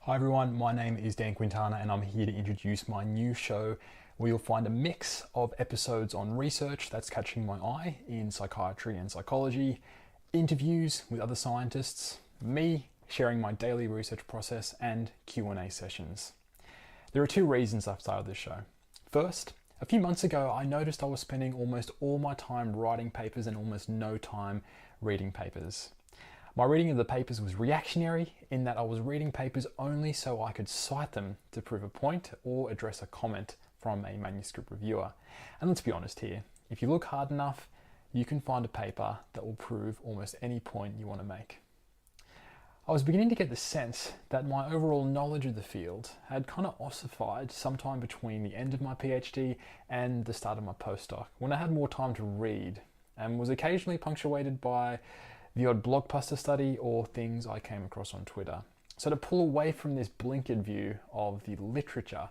Hi everyone, my name is Dan Quintana and I'm here to introduce my new show where you'll find a mix of episodes on research that's catching my eye in psychiatry and psychology, interviews with other scientists, me sharing my daily research process, and Q&A sessions. There are two reasons I've started this show. First, a few months ago I noticed I was spending almost all my time writing papers and almost no time reading papers. My reading of the papers was reactionary in that I was reading papers only so I could cite them to prove a point or address a comment from a manuscript reviewer. And let's be honest here, if you look hard enough, you can find a paper that will prove almost any point you want to make. I was beginning to get the sense that my overall knowledge of the field had kind of ossified sometime between the end of my PhD and the start of my postdoc, when I had more time to read and was occasionally punctuated by the odd blockbuster study or things I came across on Twitter. So to pull away from this blinkered view of the literature,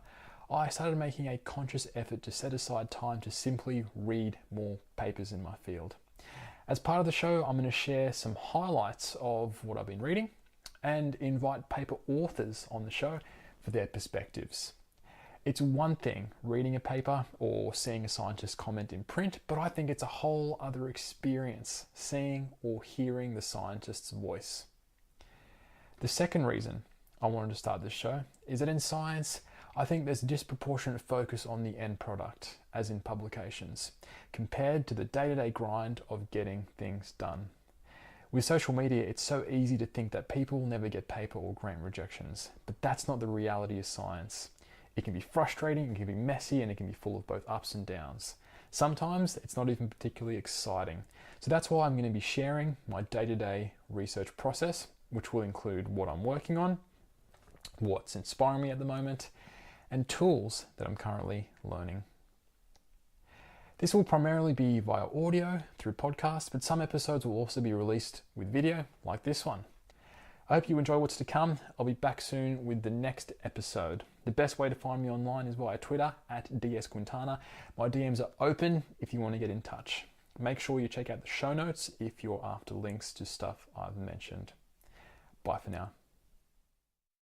I started making a conscious effort to set aside time to simply read more papers in my field. As part of the show, I'm going to share some highlights of what I've been reading and invite paper authors on the show for their perspectives. It's one thing reading a paper or seeing a scientist comment in print, but I think it's a whole other experience seeing or hearing the scientist's voice. The second reason I wanted to start this show is that in science, I think there's disproportionate focus on the end product, as in publications, compared to the day-to-day grind of getting things done. With social media, it's so easy to think that people never get paper or grant rejections, but that's not the reality of science. It can be frustrating, it can be messy, and it can be full of both ups and downs. Sometimes it's not even particularly exciting. So that's why I'm going to be sharing my day-to-day research process, which will include what I'm working on, what's inspiring me at the moment, and tools that I'm currently learning. This will primarily be via audio through podcasts, but some episodes will also be released with video, like this one. I hope you enjoy what's to come. I'll be back soon with the next episode. The best way to find me online is via Twitter @dsquintana. My DMs are open if you want to get in touch. Make sure you check out the show notes if you're after links to stuff I've mentioned. Bye for now.